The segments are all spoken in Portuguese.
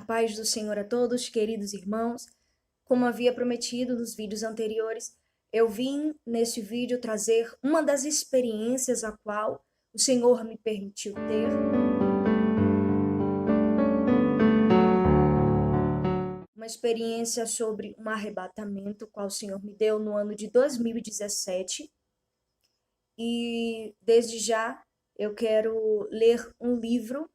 Paz do Senhor a todos, queridos irmãos. Como havia prometido nos vídeos anteriores, eu vim neste vídeo trazer uma das experiências a qual o Senhor me permitiu ter. Uma experiência sobre um arrebatamento, qual o Senhor me deu no ano de 2017. E desde já eu quero ler um livro,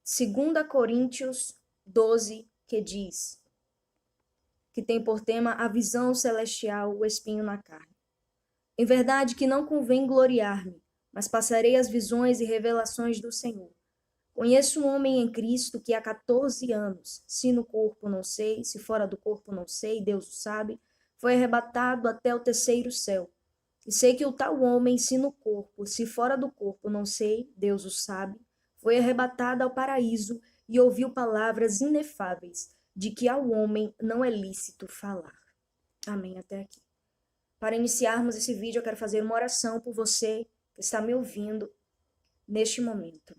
2 Coríntios 12, que diz, que tem por tema a visão celestial, o espinho na carne. Em verdade que não convém gloriar-me, mas passarei as visões e revelações do Senhor. Conheço um homem em Cristo que há 14 anos, se no corpo não sei, se fora do corpo não sei, Deus o sabe, foi arrebatado até o terceiro céu. E sei que o tal homem, se no corpo, se fora do corpo não sei, Deus o sabe, foi arrebatado ao paraíso e ouviu palavras inefáveis, de que ao homem não é lícito falar. Amém, até aqui. Para iniciarmos esse vídeo, eu quero fazer uma oração por você que está me ouvindo neste momento.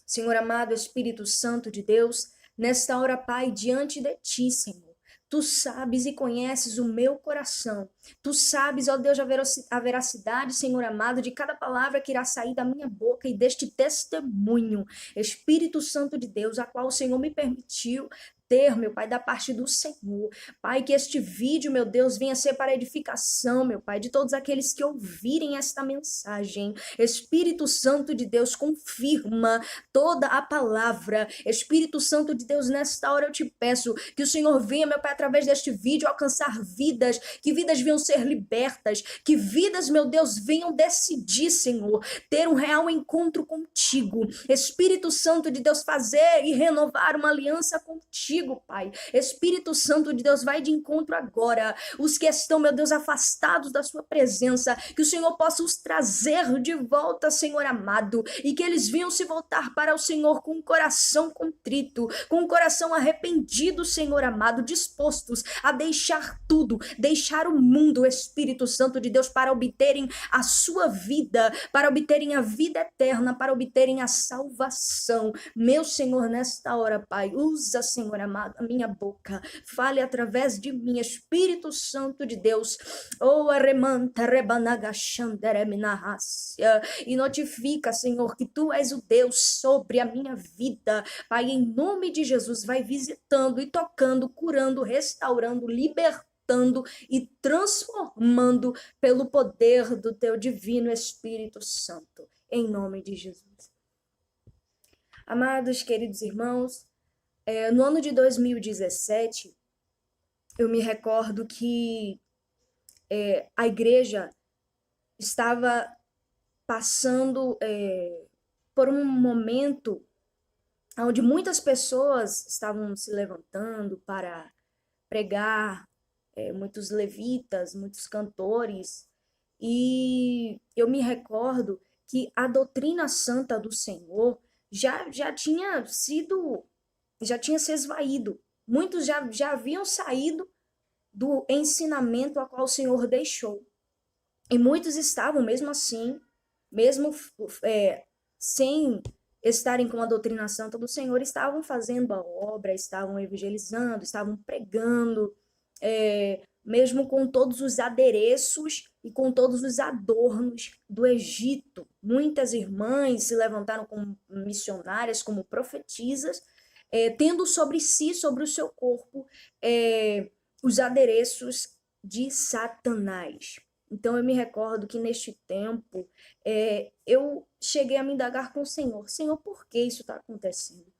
Senhor amado, Espírito Santo de Deus, nesta hora, Pai, diante de Ti, Senhor, Tu sabes e conheces o meu coração. Tu sabes, ó Deus, a veracidade, Senhor amado, de cada palavra que irá sair da minha boca e deste testemunho, Espírito Santo de Deus, a qual o Senhor me permitiu ter, meu Pai, da parte do Senhor. Pai, que este vídeo, meu Deus, venha ser para edificação, meu Pai, de todos aqueles que ouvirem esta mensagem. Espírito Santo de Deus, confirma toda a palavra. Espírito Santo de Deus, nesta hora eu te peço que o Senhor venha, meu Pai, através deste vídeo alcançar vidas, que vidas venham ser libertas, que vidas, meu Deus, venham decidir, Senhor, ter um real encontro contigo. Espírito Santo de Deus, fazer e renovar uma aliança contigo, Pai. Espírito Santo de Deus, vai de encontro agora. Os que estão, meu Deus, afastados da sua presença, que o Senhor possa os trazer de volta, Senhor amado, e que eles venham se voltar para o Senhor com um coração contrito, com um coração arrependido, Senhor amado, dispostos a deixar tudo, deixar o mundo, Espírito Santo de Deus, para obterem a sua vida, para obterem a vida eterna, para obterem a salvação. Meu Senhor, nesta hora, Pai, usa, Senhor amado, a minha boca, fale através de mim, Espírito Santo de Deus, e notifica, Senhor, que Tu és o Deus sobre a minha vida, Pai, em nome de Jesus, vai visitando e tocando, curando, restaurando, libertando e transformando pelo poder do Teu divino Espírito Santo, em nome de Jesus. Amados, queridos irmãos, no ano de 2017, eu me recordo que a igreja estava passando por um momento onde muitas pessoas estavam se levantando para pregar, muitos levitas, muitos cantores, e eu me recordo que a doutrina santa do Senhor já tinha se esvaído. Muitos já haviam saído do ensinamento a qual o Senhor deixou. E muitos estavam, mesmo assim, mesmo sem estarem com a doutrina santa do Senhor, estavam fazendo a obra, estavam evangelizando, estavam pregando, mesmo com todos os adereços e com todos os adornos do Egito. Muitas irmãs se levantaram como missionárias, como profetisas, tendo sobre si, sobre o seu corpo, os adereços de Satanás. Então eu me recordo que neste tempo eu cheguei a me indagar com o Senhor. Senhor, por que isso está acontecendo?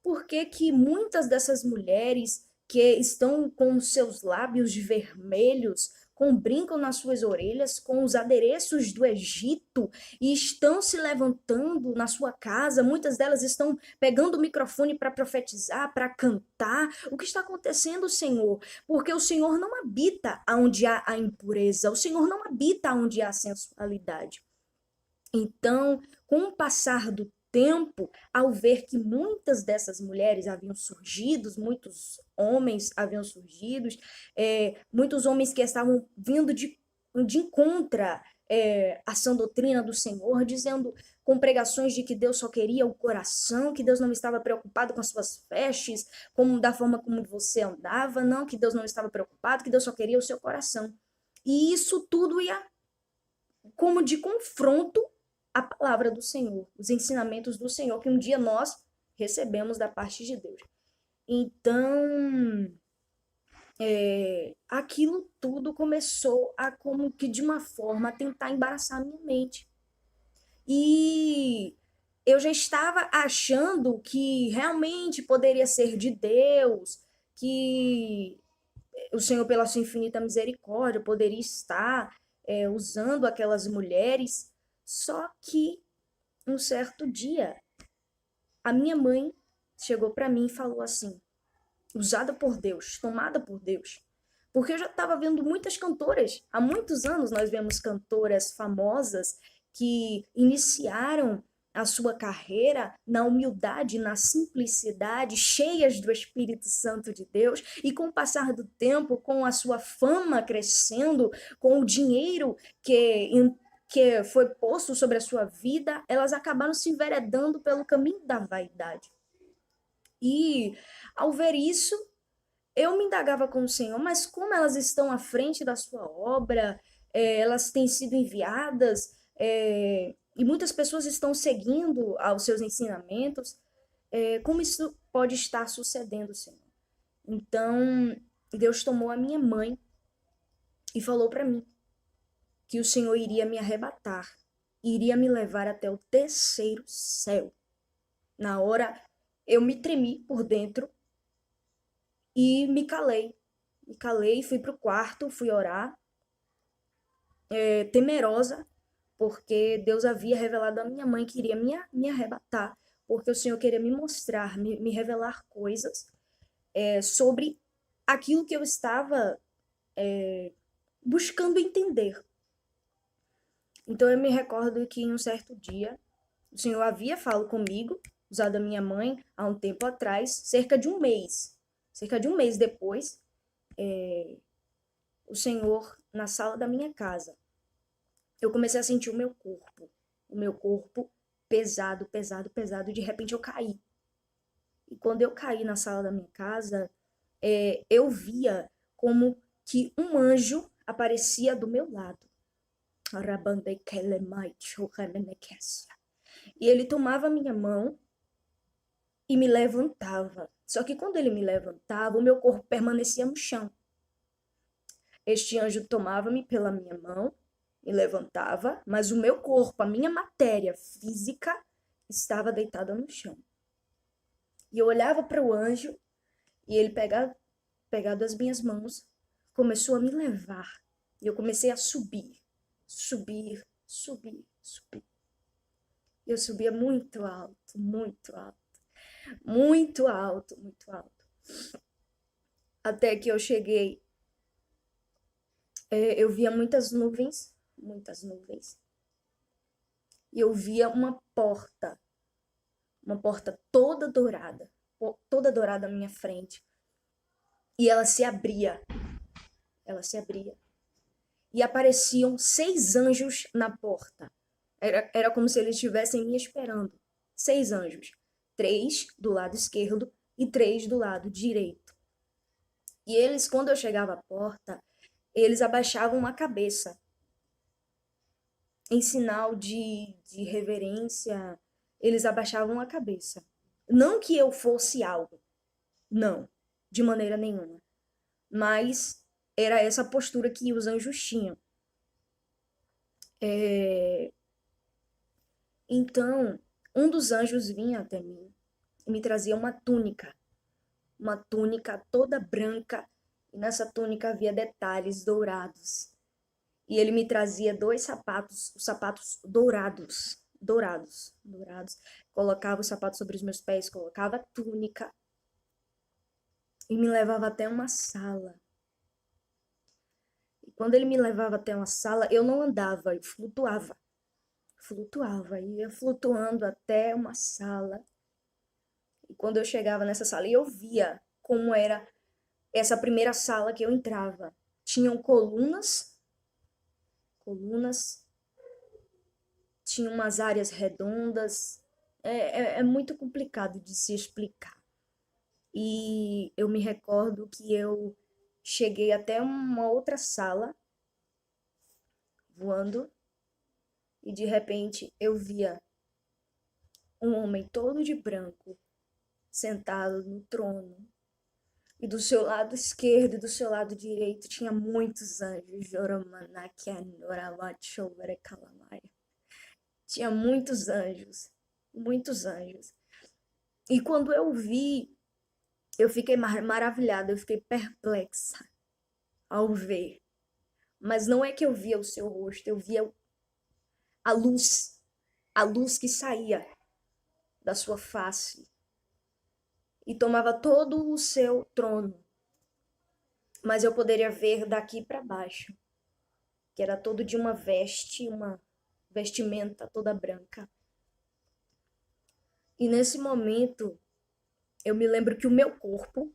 Por que muitas dessas mulheres que estão com os seus lábios vermelhos, com brinco nas suas orelhas, com os adereços do Egito, e estão se levantando na sua casa, muitas delas estão pegando o microfone para profetizar, para cantar? O que está acontecendo, Senhor? Porque o Senhor não habita onde há a impureza, o Senhor não habita onde há a sensualidade. Então, com o passar do tempo, ao ver que muitas dessas mulheres haviam surgido, muitos homens haviam surgido, muitos homens que estavam vindo de encontro à sã doutrina do Senhor, dizendo: com pregações de que Deus só queria o coração, que Deus não estava preocupado com as suas vestes, como da forma como você andava, não, que Deus não estava preocupado, que Deus só queria o seu coração. E isso tudo ia como de confronto à palavra do Senhor, os ensinamentos do Senhor que um dia nós recebemos da parte de Deus. Então, aquilo tudo começou a como que de uma forma a tentar embaraçar a minha mente. E eu já estava achando que realmente poderia ser de Deus, que o Senhor, pela sua infinita misericórdia, poderia estar usando aquelas mulheres. Só que um certo dia, a minha mãe chegou para mim e falou assim: usada por Deus, tomada por Deus. Porque eu já estava vendo muitas cantoras. Há muitos anos nós vemos cantoras famosas que iniciaram a sua carreira na humildade, na simplicidade, cheias do Espírito Santo de Deus, e com o passar do tempo, com a sua fama crescendo, com o dinheiro que foi posto sobre a sua vida, elas acabaram se enveredando pelo caminho da vaidade. E ao ver isso, eu me indagava com o Senhor, mas como elas estão à frente da sua obra, elas têm sido enviadas, e muitas pessoas estão seguindo aos seus ensinamentos, como isso pode estar sucedendo, Senhor? Então, Deus tomou a minha mãe e falou para mim que o Senhor iria me arrebatar, iria me levar até o terceiro céu. Na hora, eu me tremi por dentro e me calei. Me calei, fui pro quarto, fui orar, temerosa, porque Deus havia revelado à minha mãe que iria me arrebatar, porque o Senhor queria me mostrar, me revelar coisas sobre aquilo que eu estava buscando entender. Então eu me recordo que em um certo dia, o Senhor havia falado comigo, usado a minha mãe, há um tempo atrás, cerca de um mês depois, o Senhor, na sala da minha casa, eu comecei a sentir o meu corpo pesado, pesado, pesado, e de repente eu caí. E quando eu caí na sala da minha casa, eu via como que um anjo aparecia do meu lado. E ele tomava a minha mão e me levantava. Só que quando ele me levantava, o meu corpo permanecia no chão. Este anjo tomava-me pela minha mão, me levantava, mas o meu corpo, a minha matéria física, estava deitada no chão. E eu olhava para o anjo e ele pegado as minhas mãos, começou a me levar. E eu comecei a subir, subir, subir, subir. Eu subia muito alto, muito alto, muito alto, muito alto. Até que eu cheguei, eu via muitas nuvens, e eu via uma porta toda dourada à minha frente. E ela se abria. E apareciam 6 anjos na porta. Era como se eles estivessem me esperando. 6 anjos. 3 do lado esquerdo e 3 do lado direito. E eles, quando eu chegava à porta, eles abaixavam a cabeça. Em sinal de reverência, eles abaixavam a cabeça. Não que eu fosse algo. Não, de maneira nenhuma. Mas era essa postura que os anjos tinham. Então, um dos anjos vinha até mim e me trazia uma túnica toda branca, e nessa túnica havia detalhes dourados. E ele me trazia 2 sapatos, os sapatos dourados. Colocava os sapatos sobre os meus pés, colocava a túnica e me levava até uma sala. E quando ele me levava até uma sala, eu não andava, eu flutuava, ia flutuando até uma sala. E quando eu chegava nessa sala, eu via como era essa primeira sala que eu entrava. Tinham colunas, tinha umas áreas redondas. É muito complicado de se explicar. E eu me recordo que eu cheguei até uma outra sala voando e de repente eu via um homem todo de branco sentado no trono. E do seu lado esquerdo e do seu lado direito tinha muitos anjos. Tinha muitos anjos. Muitos anjos. E quando eu vi, eu fiquei maravilhada, eu fiquei perplexa ao ver. Mas não é que eu via o seu rosto, eu via a luz que saía da sua face e tomava todo o seu trono. Mas eu poderia ver daqui para baixo, que era todo de uma vestimenta toda branca. E nesse momento, eu me lembro que o meu corpo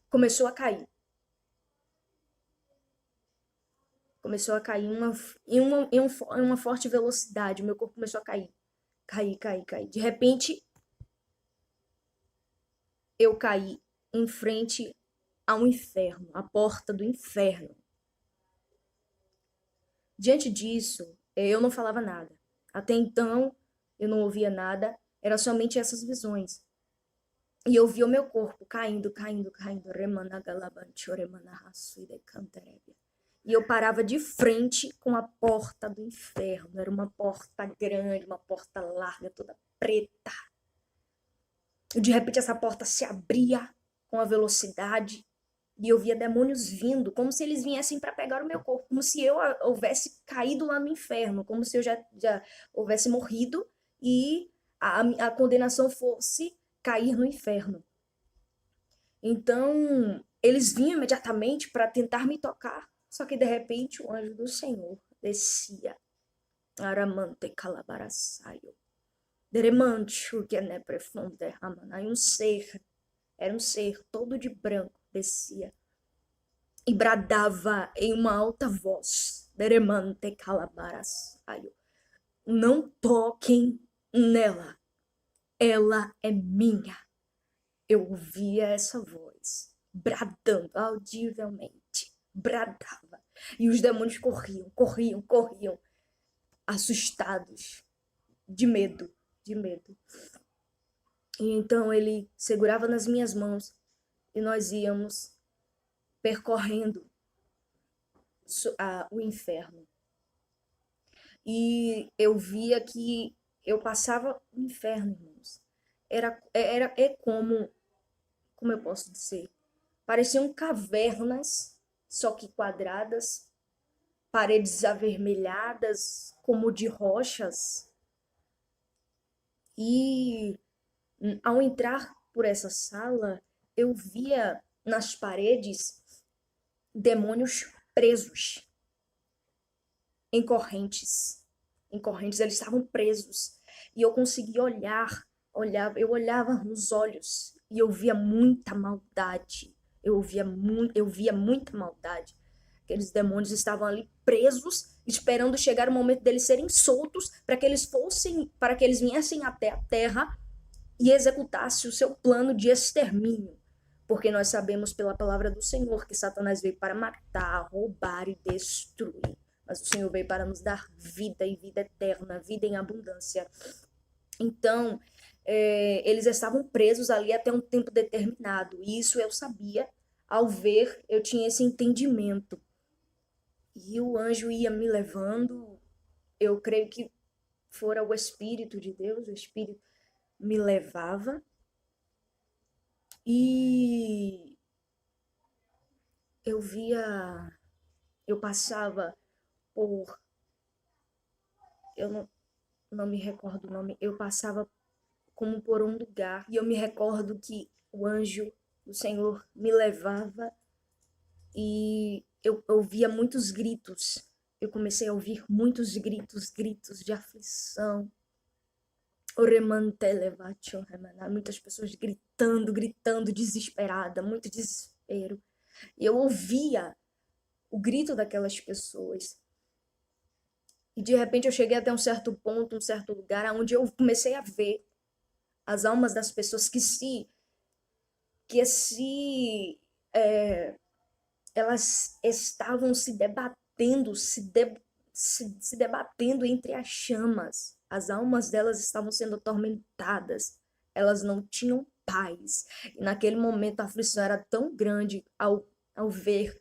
começou a cair. Começou a cair em uma forte velocidade. O meu corpo começou a cair. Cair. De repente, eu caí em frente ao inferno, à porta do inferno. Diante disso, eu não falava nada. Até então, eu não ouvia nada, era somente essas visões. E eu via o meu corpo caindo. E eu parava de frente com a porta do inferno. Era uma porta grande, uma porta larga, toda preta. E de repente essa porta se abria com a velocidade e eu via demônios vindo, como se eles viessem para pegar o meu corpo, como se eu houvesse caído lá no inferno, como se eu já houvesse morrido e a condenação fosse cair no inferno. Então, eles vinham imediatamente para tentar me tocar, só que de repente o anjo do Senhor descia. Aramante calabaraçaio. Deremancho que é profundo, aí era um ser todo de branco, descia e bradava em uma alta voz: Deremante calabaraçaio. Não toquem nela, ela é minha. Eu ouvia essa voz, bradando audivelmente, bradava. E os demônios corriam, assustados, de medo. E então ele segurava nas minhas mãos e nós íamos percorrendo o inferno. E eu via que eu passava o inferno, irmãos. É como eu posso dizer? Pareciam cavernas, só que quadradas, paredes avermelhadas, como de rochas. E ao entrar por essa sala, eu via nas paredes demônios presos em correntes. Eles estavam presos. E eu conseguia eu olhava nos olhos e eu via muita maldade. Eu via muita maldade. Aqueles demônios estavam ali presos, esperando chegar o momento deles serem soltos para que eles viessem até a terra e executassem o seu plano de extermínio. Porque nós sabemos pela palavra do Senhor que Satanás veio para matar, roubar e destruir. Mas o Senhor veio para nos dar vida e vida eterna, vida em abundância. Então, eles estavam presos ali até um tempo determinado. E isso eu sabia. Ao ver, eu tinha esse entendimento. E o anjo ia me levando. Eu creio que fora o Espírito de Deus, o Espírito me levava. E eu passava por, eu não me recordo o nome, eu passava como por um lugar, e eu me recordo que o anjo do Senhor me levava e eu ouvia muitos gritos. Eu comecei a ouvir muitos gritos de aflição. Muitas pessoas gritando, desesperada, muito desespero. E eu ouvia o grito daquelas pessoas. E de repente eu cheguei até um certo ponto, um certo lugar, onde eu comecei a ver as almas das pessoas que elas estavam se debatendo, se debatendo entre as chamas. As almas delas estavam sendo atormentadas. Elas não tinham paz. E naquele momento a aflição era tão grande ao ver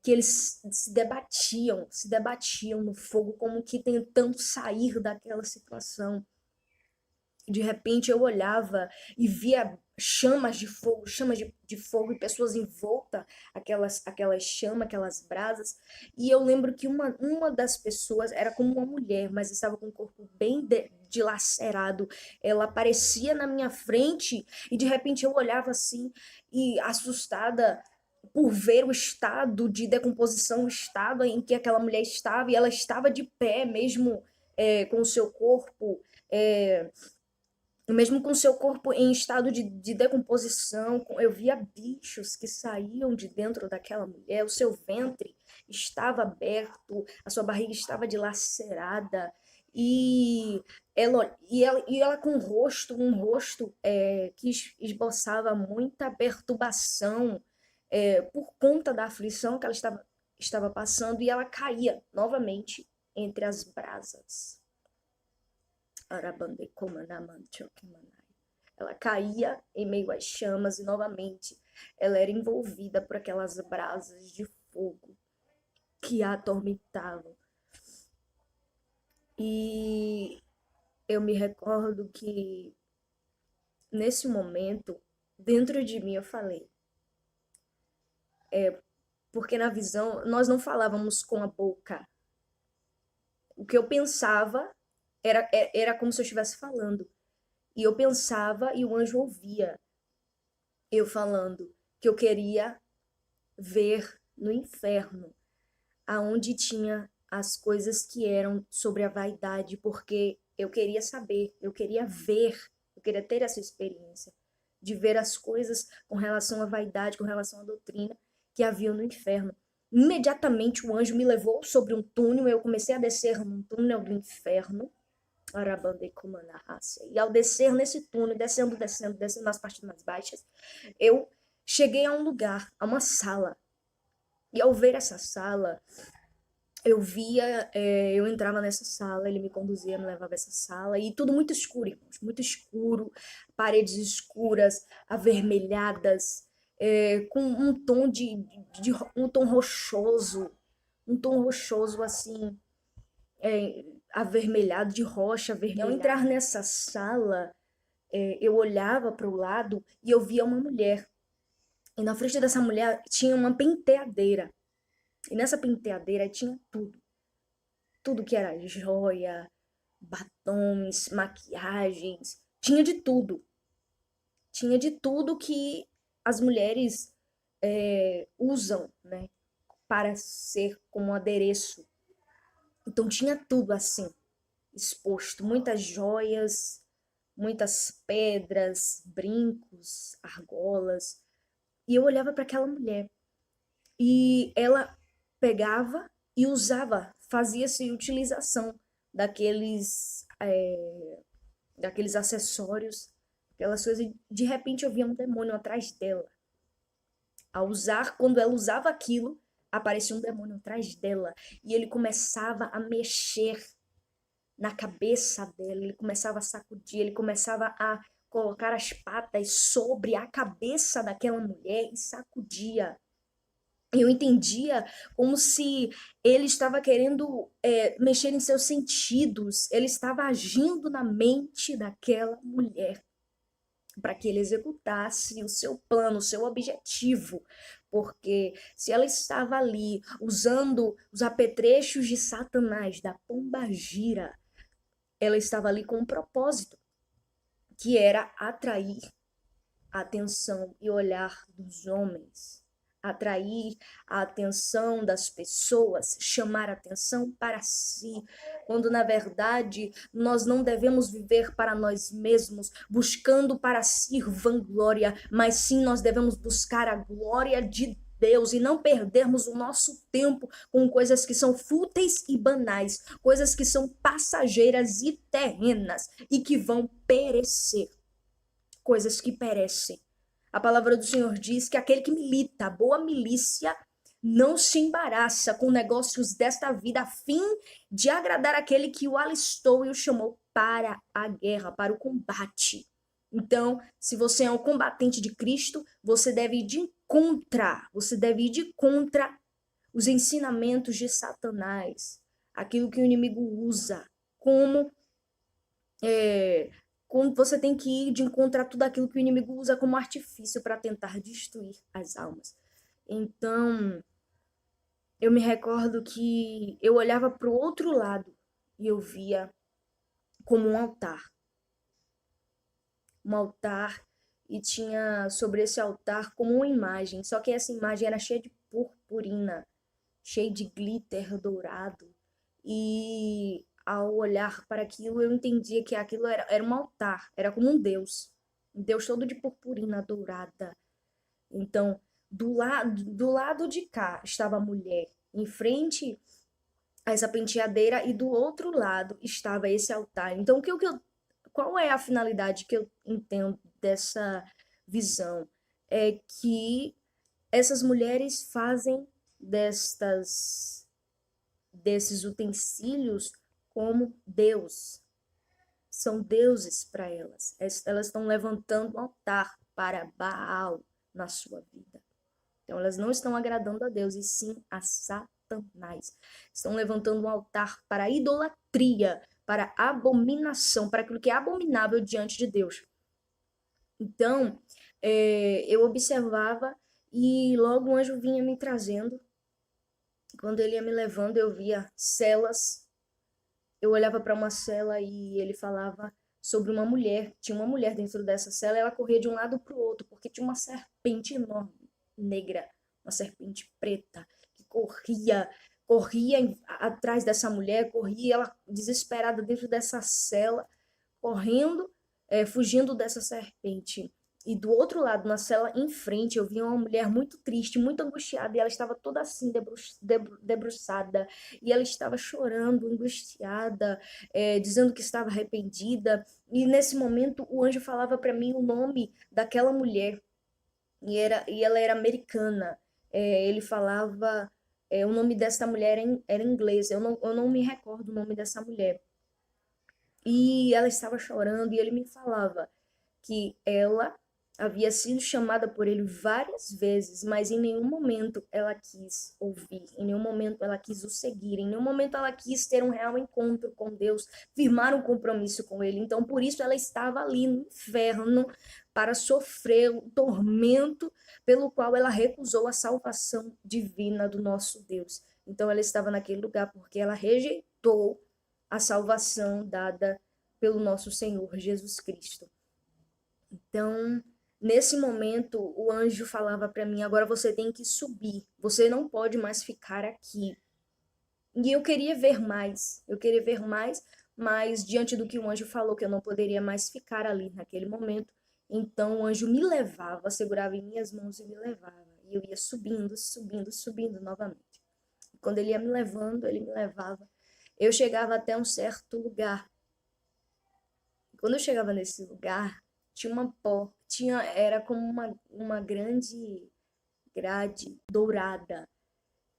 que eles se debatiam no fogo, como que tentando sair daquela situação. De repente eu olhava e via chamas de fogo e pessoas em volta aquelas chamas, aquelas brasas. E eu lembro que uma das pessoas era como uma mulher, mas estava com o corpo bem dilacerado. Ela aparecia na minha frente e de repente eu olhava assim e assustada por ver o estado de decomposição, o estado em que aquela mulher estava, e ela estava de pé mesmo, com o seu corpo. É, Mesmo com seu corpo em estado de decomposição, eu via bichos que saíam de dentro daquela mulher, o seu ventre estava aberto, a sua barriga estava dilacerada, e ela com um rosto que esboçava muita perturbação por conta da aflição que ela estava passando, e ela caía novamente entre as brasas. Ela caía em meio às chamas e novamente ela era envolvida por aquelas brasas de fogo que a atormentavam. E eu me recordo que nesse momento, dentro de mim eu falei, porque na visão nós não falávamos com a boca. O que eu pensava era como se eu estivesse falando. E eu pensava e o anjo ouvia eu falando que eu queria ver no inferno, aonde tinha as coisas que eram sobre a vaidade, porque eu queria saber, eu queria ver, eu queria ter essa experiência de ver as coisas com relação à vaidade, com relação à doutrina que havia no inferno. Imediatamente o anjo me levou sobre um túnel, eu comecei a descer num túnel do inferno. E ao descer nesse túnel, descendo nas partes mais baixas, eu cheguei a um lugar, a uma sala. E ao ver essa sala, eu entrava nessa sala, ele me conduzia, me levava a essa sala, e tudo muito escuro, irmãos, muito escuro, paredes escuras, avermelhadas, com um tom rochoso assim, avermelhado, de rocha avermelhada. Ao entrar nessa sala, eu olhava para o lado e eu via uma mulher. E na frente dessa mulher tinha uma penteadeira. E nessa penteadeira tinha tudo. Tudo que era joia, batons, maquiagens. Tinha de tudo. Tinha de tudo que as mulheres usam, né, para ser como adereço. Então tinha tudo assim, exposto. Muitas joias, muitas pedras, brincos, argolas. E eu olhava para aquela mulher. E ela pegava e usava, fazia-se utilização daqueles acessórios, aquelas coisas. E de repente eu via um demônio atrás dela. Quando ela usava aquilo, aparecia um demônio atrás dela. E ele começava a mexer na cabeça dela, ele começava a sacudir, ele começava a colocar as patas sobre a cabeça daquela mulher e sacudia. Eu entendia como se ele estava querendo mexer em seus sentidos, ele estava agindo na mente daquela mulher para que ele executasse o seu plano, o seu objetivo, porque se ela estava ali usando os apetrechos de Satanás, da pombagira, ela estava ali com um propósito, que era atrair a atenção e olhar dos homens, atrair a atenção das pessoas, chamar a atenção para si, quando na verdade nós não devemos viver para nós mesmos, buscando para si vanglória, mas sim nós devemos buscar a glória de Deus e não perdermos o nosso tempo com coisas que são fúteis e banais, coisas que são passageiras e terrenas e que vão perecer, coisas que perecem. A palavra do Senhor diz que aquele que milita, a boa milícia, não se embaraça com negócios desta vida a fim de agradar aquele que o alistou e o chamou para a guerra, para o combate. Então, se você é um combatente de Cristo, você deve ir de contra os ensinamentos de Satanás, aquilo que o inimigo usa, como você tem que ir de encontro a tudo aquilo que o inimigo usa como artifício para tentar destruir as almas. Então, eu me recordo que eu olhava para o outro lado e eu via como um altar. Um altar, e tinha sobre esse altar como uma imagem, só que essa imagem era cheia de purpurina, cheia de glitter dourado. E ao olhar para aquilo, eu entendia que aquilo era um altar, era como um Deus todo de purpurina dourada. Então, do lado de cá estava a mulher, em frente a essa penteadeira, e do outro lado estava esse altar. Então, qual é a finalidade que eu entendo dessa visão? É que essas mulheres fazem desses utensílios como Deus. São deuses para elas. Elas estão levantando um altar para Baal na sua vida. Então, elas não estão agradando a Deus, e sim a Satanás. Estão levantando um altar para a idolatria, para a abominação, para aquilo que é abominável diante de Deus. Então, eu observava e logo o anjo vinha me trazendo. Quando ele ia me levando, eu via celas. Eu olhava para uma cela e ele falava sobre uma mulher. Tinha uma mulher dentro dessa cela e ela corria de um lado para o outro, porque tinha uma serpente enorme, negra, uma serpente preta, que corria atrás dessa mulher, corria ela desesperada dentro dessa cela, correndo, fugindo dessa serpente. E do outro lado, na cela em frente, eu vi uma mulher muito triste, muito angustiada, e ela estava toda assim, debruçada, e ela estava chorando, angustiada, dizendo que estava arrependida. E nesse momento, o anjo falava para mim o nome daquela mulher, e ela era americana. Ele falava, o nome dessa mulher era em inglês, eu não me recordo o nome dessa mulher. E ela estava chorando, e ele me falava que ela havia sido chamada por ele várias vezes, mas em nenhum momento ela quis ouvir, em nenhum momento ela quis o seguir, em nenhum momento ela quis ter um real encontro com Deus, firmar um compromisso com ele. Então, por isso ela estava ali no inferno para sofrer o tormento pelo qual ela recusou a salvação divina do nosso Deus. Então, ela estava naquele lugar porque ela rejeitou a salvação dada pelo nosso Senhor Jesus Cristo. Então, nesse momento, o anjo falava para mim: agora você tem que subir, você não pode mais ficar aqui. E eu queria ver mais, mas diante do que o anjo falou, que eu não poderia mais ficar ali naquele momento, então o anjo me levava, segurava em minhas mãos e me levava. E eu ia subindo novamente. Quando ele ia me levando, ele me levava. Eu chegava até um certo lugar. Quando eu chegava nesse lugar, tinha uma porta, era como uma grande grade dourada.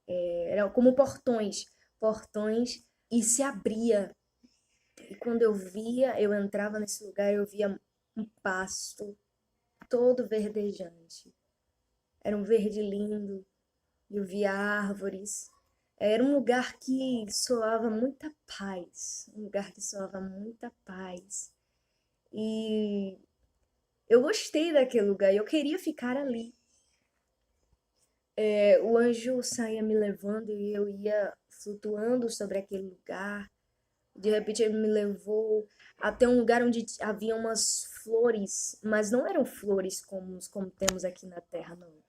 Era como portões, e se abria. E quando eu entrava nesse lugar, eu via um pasto todo verdejante. Era um verde lindo, eu via árvores. Era um lugar que soava muita paz, E eu gostei daquele lugar e eu queria ficar ali. O anjo saía me levando e eu ia flutuando sobre aquele lugar. De repente ele me levou até um lugar onde havia umas flores, mas não eram flores como temos aqui na Terra, não.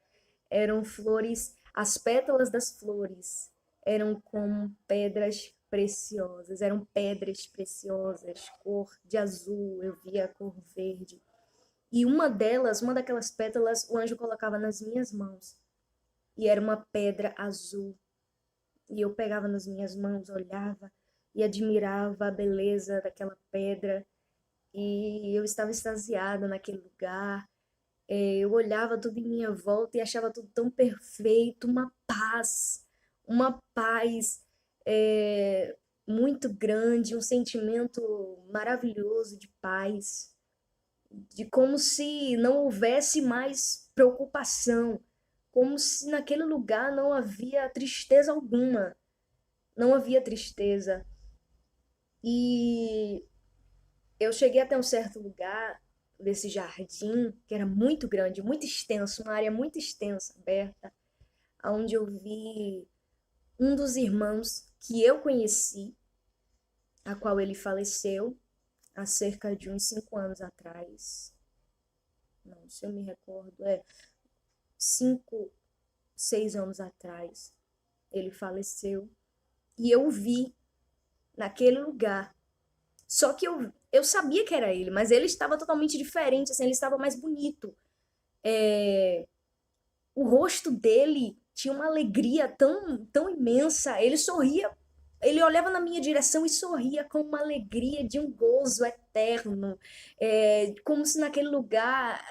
Eram flores, as pétalas das flores eram como eram pedras preciosas, cor de azul, eu via a cor verde. E uma daquelas pétalas, o anjo colocava nas minhas mãos. e era uma pedra azul. E eu pegava nas minhas mãos, olhava e admirava a beleza daquela pedra. E eu estava extasiada naquele lugar. Eu olhava tudo em minha volta e achava tudo tão perfeito, uma paz muito grande, um sentimento maravilhoso de paz, de como se não houvesse mais preocupação, como se naquele lugar não havia tristeza alguma, não havia tristeza. E eu cheguei até um certo lugar desse jardim, que era muito grande, muito extenso, uma área muito extensa, aberta, onde eu vi um dos irmãos que eu conheci, a qual ele faleceu há cerca de uns 5 anos atrás. Não, se eu me recordo, 5, 6 anos atrás. Ele faleceu. E eu o vi naquele lugar. Só que eu sabia que era ele, mas ele estava totalmente diferente, assim, ele estava mais bonito. O rosto dele tinha uma alegria tão, tão imensa. Ele sorria, ele olhava na minha direção e sorria com uma alegria de um gozo eterno. Como se naquele lugar,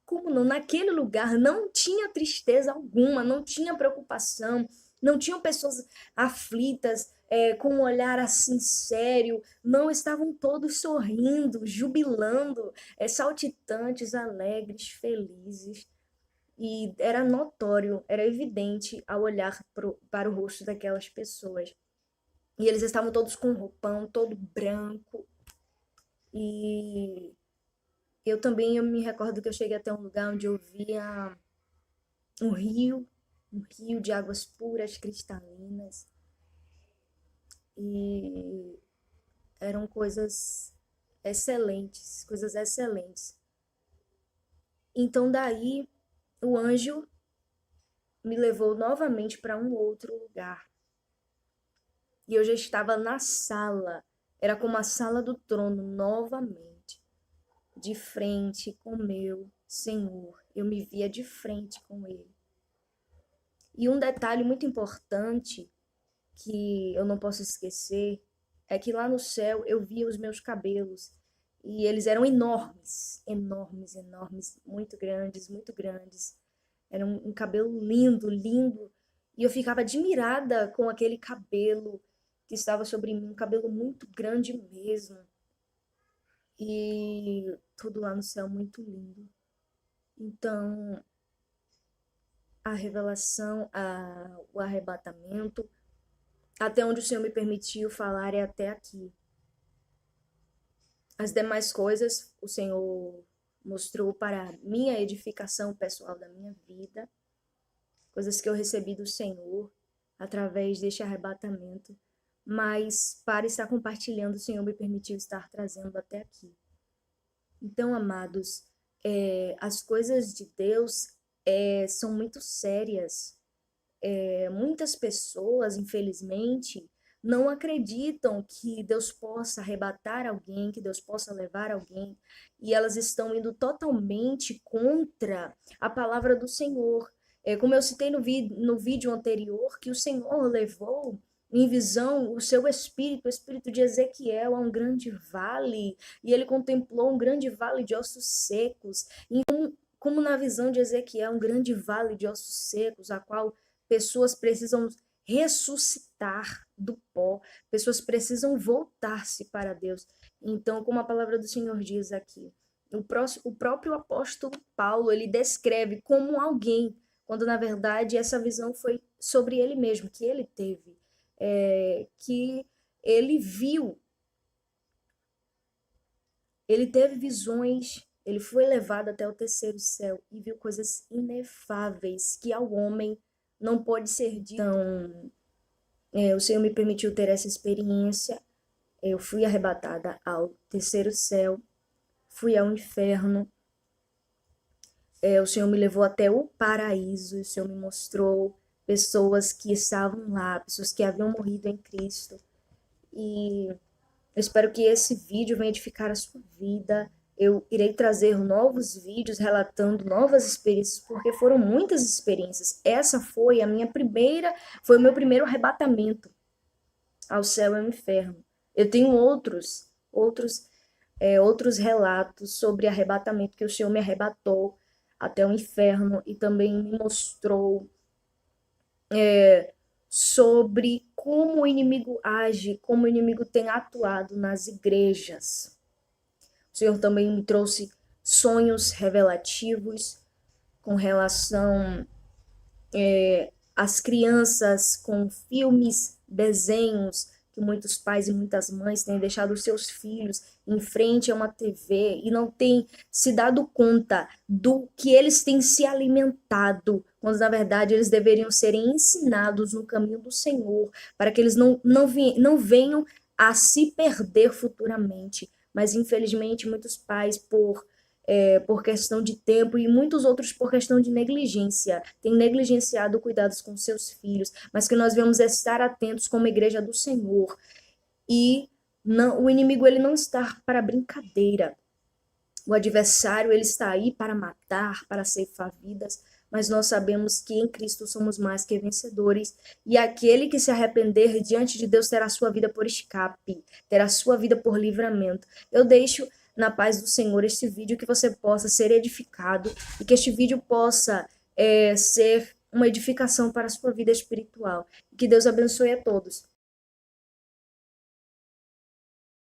como não, naquele lugar não tinha tristeza alguma, não tinha preocupação, não tinham pessoas aflitas, com um olhar assim sério, não estavam todos sorrindo, jubilando, saltitantes, alegres, felizes. E era notório, era evidente ao olhar para o rosto daquelas pessoas. E eles estavam todos com um roupão, todo branco. E eu me recordo que eu cheguei até um lugar onde eu via um rio, um rio de águas puras, cristalinas. E eram coisas excelentes, coisas excelentes. Então daí o anjo me levou novamente para um outro lugar. E eu já estava na sala, era como a sala do trono novamente, de frente com meu Senhor. Eu me via de frente com ele. E um detalhe muito importante que eu não posso esquecer é que lá no céu eu via os meus cabelos e eles eram enormes, enormes, enormes, muito grandes, muito grandes. Era um cabelo lindo, lindo. E eu ficava admirada com aquele cabelo que estava sobre mim, um cabelo muito grande mesmo. E tudo lá no céu muito lindo. Então, a revelação, o arrebatamento, até onde o Senhor me permitiu falar é até aqui. As demais coisas o Senhor mostrou para minha edificação pessoal da minha vida, coisas que eu recebi do Senhor através deste arrebatamento, mas para estar compartilhando, o Senhor me permitiu estar trazendo até aqui. Então, amados, as coisas de Deus são muito sérias. Muitas pessoas, infelizmente, não acreditam que Deus possa arrebatar alguém, que Deus possa levar alguém, e elas estão indo totalmente contra a palavra do Senhor. Como eu citei no vídeo anterior, que o Senhor levou em visão o seu espírito, o espírito de Ezequiel, a um grande vale, e ele contemplou um grande vale de ossos secos, e como na visão de Ezequiel, um grande vale de ossos secos, a qual pessoas precisam ressuscitar do pó, pessoas precisam voltar-se para Deus. Então, como a palavra do Senhor diz aqui, o próprio apóstolo Paulo, ele descreve como alguém, quando na verdade essa visão foi sobre ele mesmo, que ele teve, que ele viu, ele teve visões, ele foi levado até o terceiro céu e viu coisas inefáveis que ao homem não pode ser dito. Então, o Senhor me permitiu ter essa experiência. Eu fui arrebatada ao terceiro céu, fui ao inferno. O Senhor me levou até o paraíso. O Senhor me mostrou pessoas que estavam lá, pessoas que haviam morrido em Cristo. E eu espero que esse vídeo venha edificar a sua vida eu irei trazer novos vídeos relatando novas experiências, porque foram muitas experiências. Essa foi foi o meu primeiro arrebatamento ao céu e ao inferno. Eu tenho outros relatos sobre arrebatamento, que o Senhor me arrebatou até o inferno e também me mostrou sobre como o inimigo age, como o inimigo tem atuado nas igrejas. O Senhor também me trouxe sonhos revelativos com relação às crianças, com filmes, desenhos que muitos pais e muitas mães têm deixado os seus filhos em frente a uma TV e não têm se dado conta do que eles têm se alimentado, quando na verdade eles deveriam serem ensinados no caminho do Senhor, para que eles não venham a se perder futuramente. Mas infelizmente muitos pais, por questão de tempo e muitos outros por questão de negligência, têm negligenciado cuidados com seus filhos, mas que nós devemos estar atentos como igreja do Senhor. E não, o inimigo ele não está para brincadeira. O adversário ele está aí para matar, para ceifar vidas, mas nós sabemos que em Cristo somos mais que vencedores, e aquele que se arrepender diante de Deus terá sua vida por escape, terá sua vida por livramento. Eu deixo na paz do Senhor este vídeo, que você possa ser edificado e que este vídeo possa ser uma edificação para a sua vida espiritual. Que Deus abençoe a todos.